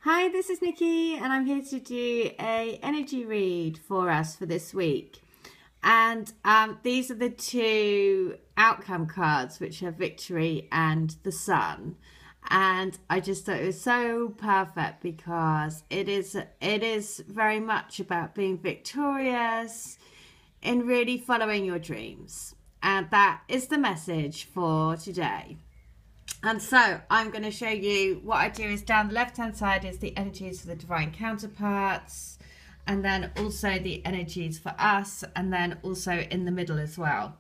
Hi, this is Nikki, and I'm here to do a energy read for us for this week. And these are the two outcome cards, which are Victory and the Sun. And I just thought it was so perfect because it is very much about being victorious in really following your dreams. And that is the message for today. And so I'm going to show you what I do is down the left hand side is the energies for the divine counterparts, and then also the energies for us, and then also in the middle as well.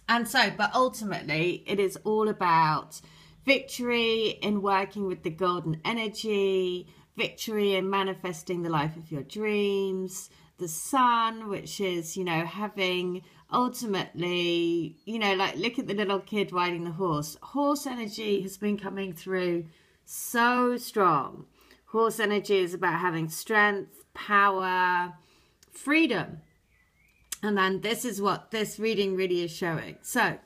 And so, but ultimately it is all about victory in working with the golden energy, victory in manifesting the life of your dreams, the sun, which is, having ultimately, like look at the little kid riding the horse. Horse energy has been coming through so strong. Horse energy is about having strength, power, freedom. And then this is what this reading really is showing. So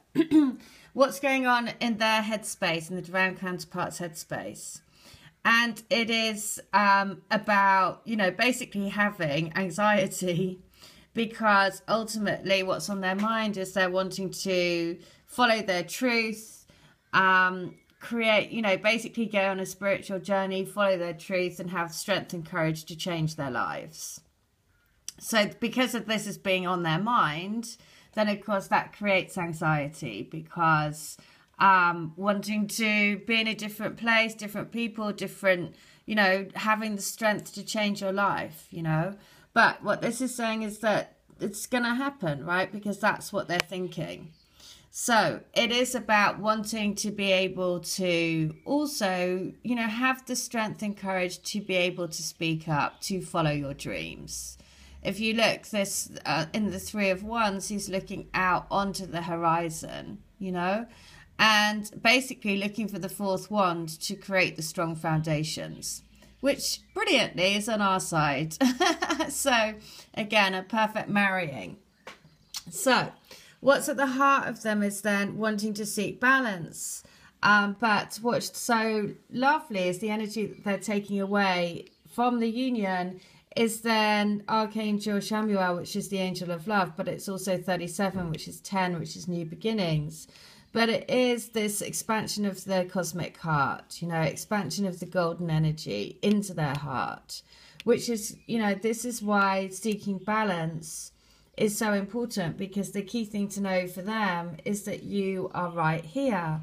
what's going on in their headspace, in the divine counterpart's headspace? And it is about, basically having anxiety, because ultimately what's on their mind is they're wanting to follow their truth, create, basically go on a spiritual journey, follow their truth, and have strength and courage to change their lives. So because of this as being on their mind, then of course that creates anxiety, because wanting to be in a different place, different people, different, having the strength to change your life, But what this is saying is that it's going to happen, right? Because that's what they're thinking. So it is about wanting to be able to also, have the strength and courage to be able to speak up, to follow your dreams. If you look this in the Three of Wands, he's looking out onto the horizon, and basically looking for the fourth wand to create the strong foundations, which brilliantly is on our side. So again, a perfect marrying. So what's at the heart of them is then wanting to seek balance. But what's so lovely is the energy that they're taking away from the union is then Archangel Chamuel, which is the angel of love, but it's also 37, which is 10, which is new beginnings. But it is this expansion of the cosmic heart, expansion of the golden energy into their heart, which is, this is why seeking balance is so important, because the key thing to know for them is that you are right here.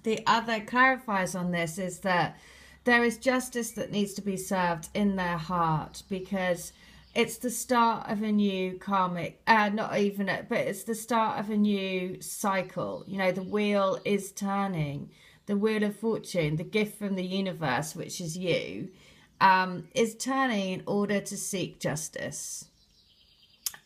The other clarifiers on this is that there is justice that needs to be served in their heart, because it's the start of a new karmic, but it's the start of a new cycle. The wheel is turning. The wheel of fortune, the gift from the universe, which is you, is turning in order to seek justice,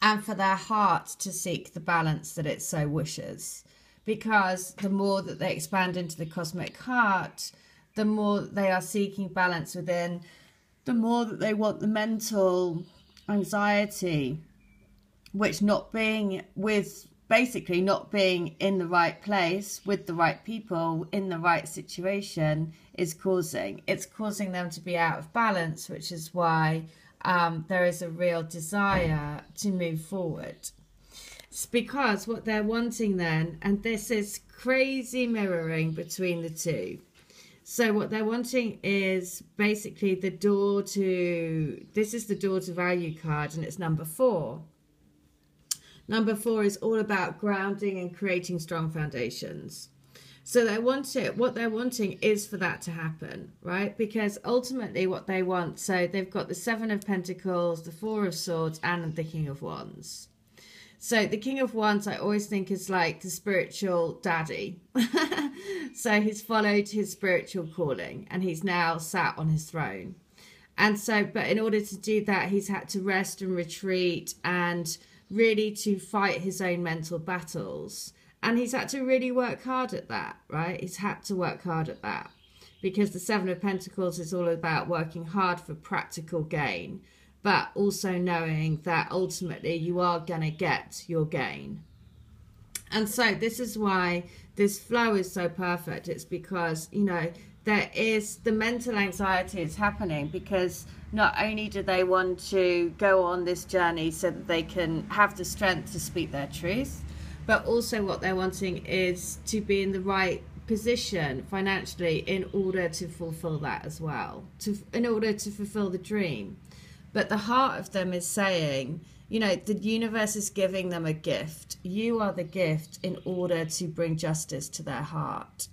and for their heart to seek the balance that it so wishes. Because the more that they expand into the cosmic heart, the more they are seeking balance within, the more that they want the mental anxiety, which not being in the right place with the right people in the right situation is causing. It's causing them to be out of balance, which is why there is a real desire to move forward. It's because what they're wanting then, and this is crazy mirroring between the two. So what they're wanting is basically this is the door to value card, and it's number 4. Number 4 is all about grounding and creating strong foundations. So what they're wanting is for that to happen, right? Because ultimately what they want, so they've got the 7 of Pentacles, the 4 of Swords, and the King of Wands. So the King of Wands, I always think, is like the spiritual daddy. So he's followed his spiritual calling, and he's now sat on his throne. And so, but in order to do that, he's had to rest and retreat and really to fight his own mental battles. And he's had to really work hard at that, right? He's had to work hard at that, because the 7 of Pentacles is all about working hard for practical gain, but also knowing that ultimately you are going to get your gain. And so this is why this flow is so perfect. It's because, there is the mental anxiety is happening because not only do they want to go on this journey so that they can have the strength to speak their truth, but also what they're wanting is to be in the right position financially in order to fulfill that as well, in order to fulfill the dream. But the heart of them is saying, you know, the universe is giving them a gift. You are the gift in order to bring justice to their heart,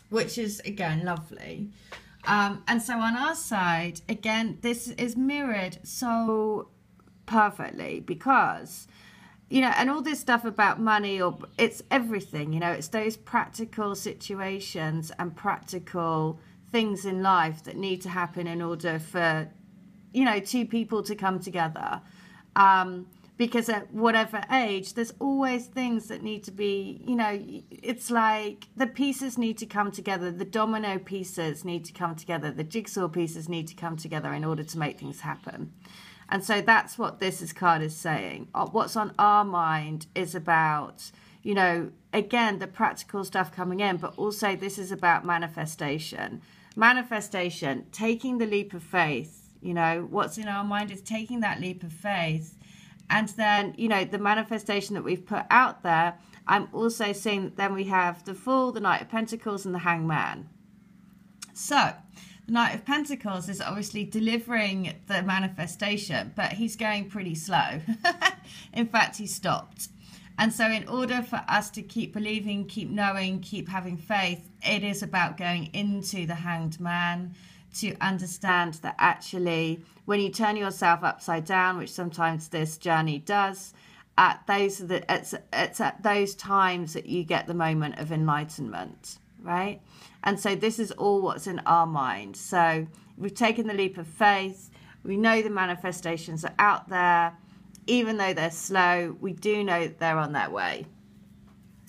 which is, again, lovely. And so on our side, again, this is mirrored so perfectly because, you know, and all this stuff about money, or it's everything, you know, it's those practical situations and practical things in life that need to happen in order for, you know, two people to come together. Because at whatever age, there's always things that need to be, you know, it's like the pieces need to come together. The domino pieces need to come together. The jigsaw pieces need to come together in order to make things happen. And so that's what this card is saying. What's on our mind is about, you know, again, the practical stuff coming in, but also this is about manifestation. Manifestation, taking the leap of faith, you know, what's in our mind is taking that leap of faith. And then, you know, the manifestation that we've put out there, I'm also seeing that then we have the Fool, the Knight of Pentacles, and the Hangman. So, the Knight of Pentacles is obviously delivering the manifestation, but he's going pretty slow. In fact, he stopped. And so in order for us to keep believing, keep knowing, keep having faith, it is about going into the Hanged Man, to understand that actually when you turn yourself upside down, which sometimes this journey does, it's at those times that you get the moment of enlightenment, right? And so this is all what's in our mind. So we've taken the leap of faith. We know the manifestations are out there. Even though they're slow, we do know that they're on their way.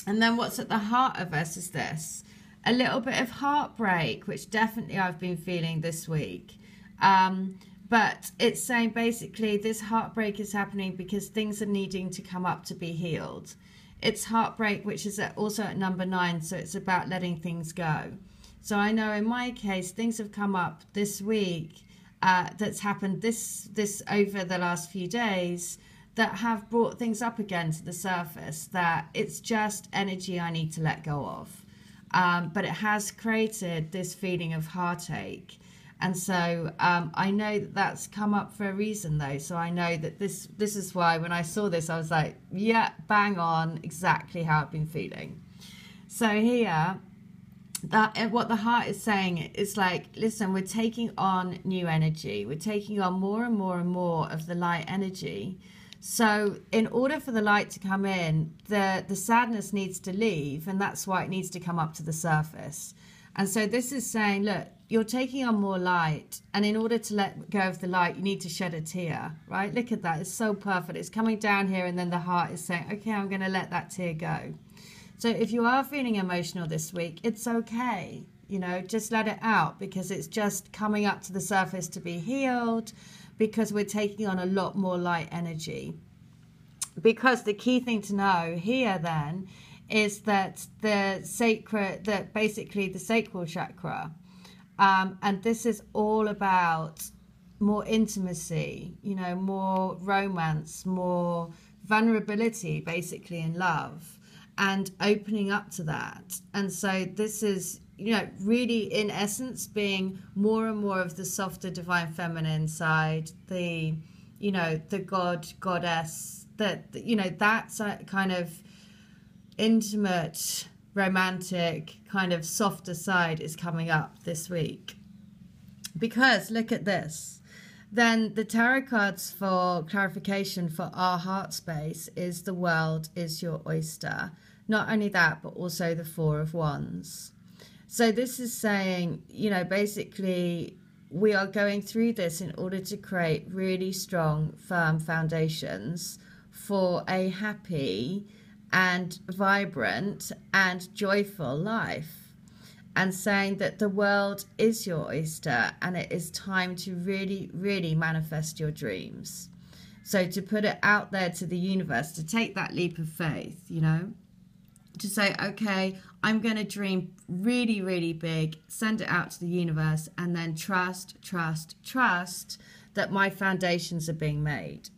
And then what's at the heart of us is this. A little bit of heartbreak, which definitely I've been feeling this week. But it's saying basically this heartbreak is happening because things are needing to come up to be healed. It's heartbreak, which is also at number 9, so it's about letting things go. So I know in my case, things have come up this week that's happened this over the last few days that have brought things up again to the surface, that it's just energy I need to let go of. But it has created this feeling of heartache. And so I know that that's come up for a reason, though. So I know that this is why when I saw this, I was like, yeah, bang on, exactly how I've been feeling. So here, what the heart is saying is like, listen, we're taking on new energy. We're taking on more and more and more of the light energy. So in order for the light to come in, the sadness needs to leave, and that's why it needs to come up to the surface. And so this is saying, look, you're taking on more light, and in order to let go of the light, you need to shed a tear, right? Look at that. It's so perfect. It's coming down here, and then the heart is saying, okay, I'm going to let that tear go. So if you are feeling emotional this week, it's okay. You know, just let it out, because it's just coming up to the surface to be healed, because we're taking on a lot more light energy. Because the key thing to know here then is that basically the sacral chakra, and this is all about more intimacy, you know, more romance, more vulnerability, basically, in love, and opening up to that. And so this is, you know, really in essence being more and more of the softer divine feminine side, the, you know, the goddess, that, you know, that's a kind of intimate, romantic, kind of softer side is coming up this week. Because look at this. Then the tarot cards for clarification for our heart space is the world is your oyster. Not only that, but also the Four of Wands. So this is saying, you know, basically we are going through this in order to create really strong, firm foundations for a happy and vibrant and joyful life. And saying that the world is your oyster, and it is time to really, really manifest your dreams. So to put it out there to the universe, to take that leap of faith, you know. to say, okay, I'm going to dream really, really big, send it out to the universe, and then trust that my foundations are being made.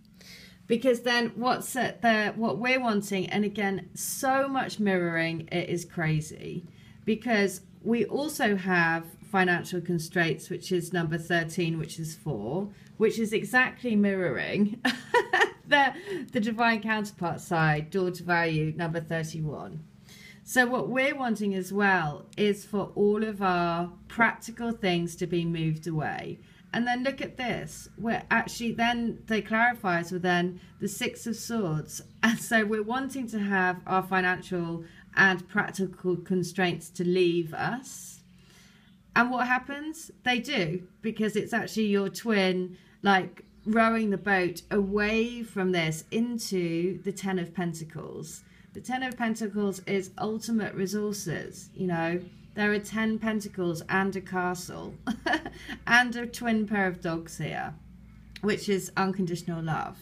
Because then what we're wanting, and again, so much mirroring, it is crazy. Because we also have financial constraints, which is number 13, which is 4, which is exactly mirroring the divine counterpart side, door to value, number 31. So what we're wanting as well is for all of our practical things to be moved away. And then look at this. We're actually, then they clarifies with then the 6 of Swords. And so we're wanting to have our financial and practical constraints to leave us. And what happens? They do, because it's actually your twin, like, rowing the boat away from this into the 10 of Pentacles. The 10 of Pentacles is ultimate resources, you know. There are 10 pentacles and a castle and a twin pair of dogs here, which is unconditional love.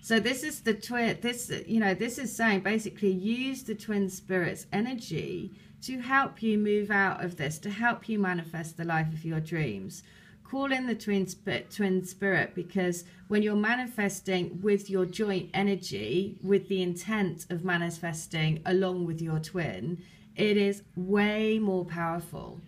So this is the twin, this is saying basically use the twin spirit's energy to help you move out of this, to help you manifest the life of your dreams. Call in the twin spirit, because when you're manifesting with your joint energy, with the intent of manifesting along with your twin, it is way more powerful.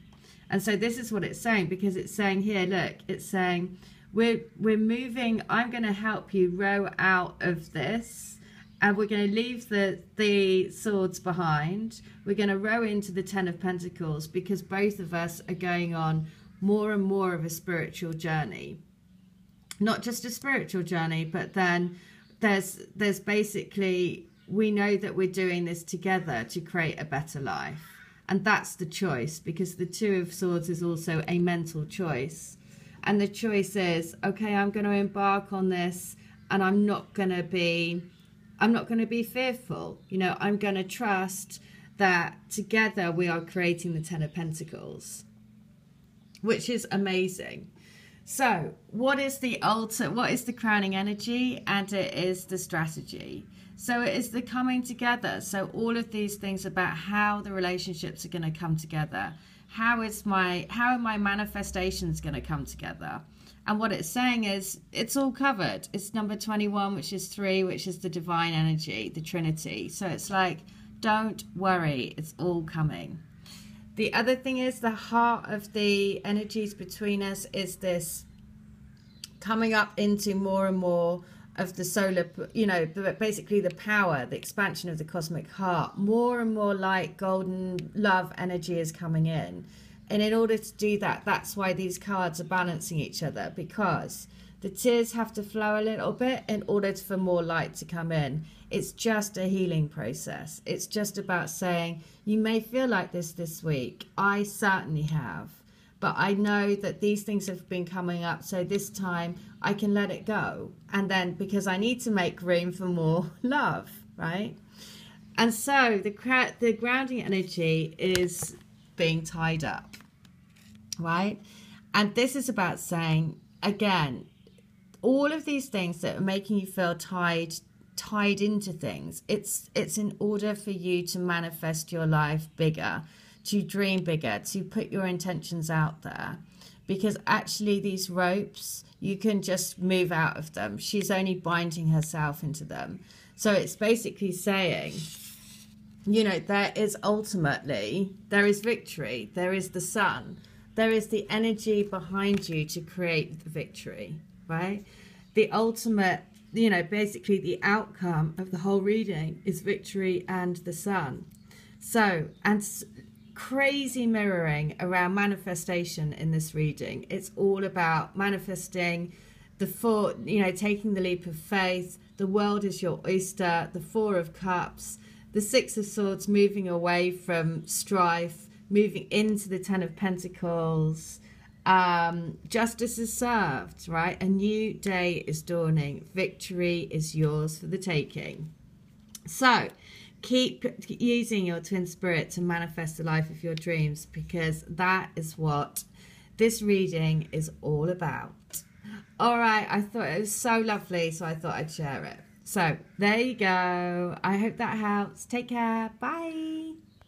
And so this is what it's saying, because it's saying here, look, it's saying we're moving, I'm going to help you row out of this, and we're going to leave the swords behind. We're going to row into the 10 of Pentacles, because both of us are going on more and more of a spiritual journey. Not just a spiritual journey, but then there's basically, we know that we're doing this together to create a better life. And that's the choice, because the 2 of Swords is also a mental choice. And the choice is, okay, I'm going to embark on this, and I'm not going to be fearful. You know, I'm going to trust that together we are creating the 10 of Pentacles, which is amazing. So what is the crowning energy? And it is the strategy. So it is the coming together. So all of these things about how the relationships are going to come together. How are my manifestations going to come together? And what it's saying is, it's all covered. It's number 21, which is 3, which is the divine energy, the Trinity. So it's like, don't worry, it's all coming. The other thing is, the heart of the energies between us is this coming up into more and more of the solar, you know, basically the power, the expansion of the cosmic heart. More and more light, golden love energy is coming in. And in order to do that, that's why these cards are balancing each other, because the tears have to flow a little bit in order for more light to come in. It's just a healing process. It's just about saying, you may feel like this week. I certainly have. But I know that these things have been coming up, so this time I can let it go. And then, because I need to make room for more love, right? And so the grounding energy is being tied up, right? And this is about saying, again, all of these things that are making you feel tied into things, it's in order for you to manifest your life bigger, to dream bigger, to put your intentions out there. Because actually these ropes, you can just move out of them. She's only binding herself into them. So it's basically saying, you know, there is victory. There is the sun. There is the energy behind you to create the victory, right? The ultimate, you know, basically the outcome of the whole reading is victory and the sun. So, and crazy mirroring around manifestation in this reading. It's all about manifesting taking the leap of faith. The world is your oyster. The 4 of Cups, the 6 of Swords, moving away from strife, moving into the 10 of Pentacles. Justice is served, right? A new day is dawning. Victory is yours for the taking. So keep using your twin spirit to manifest the life of your dreams, because that is what this reading is all about. All right, I thought it was so lovely, so I thought I'd share it. So there you go. I hope that helps. Take care. Bye.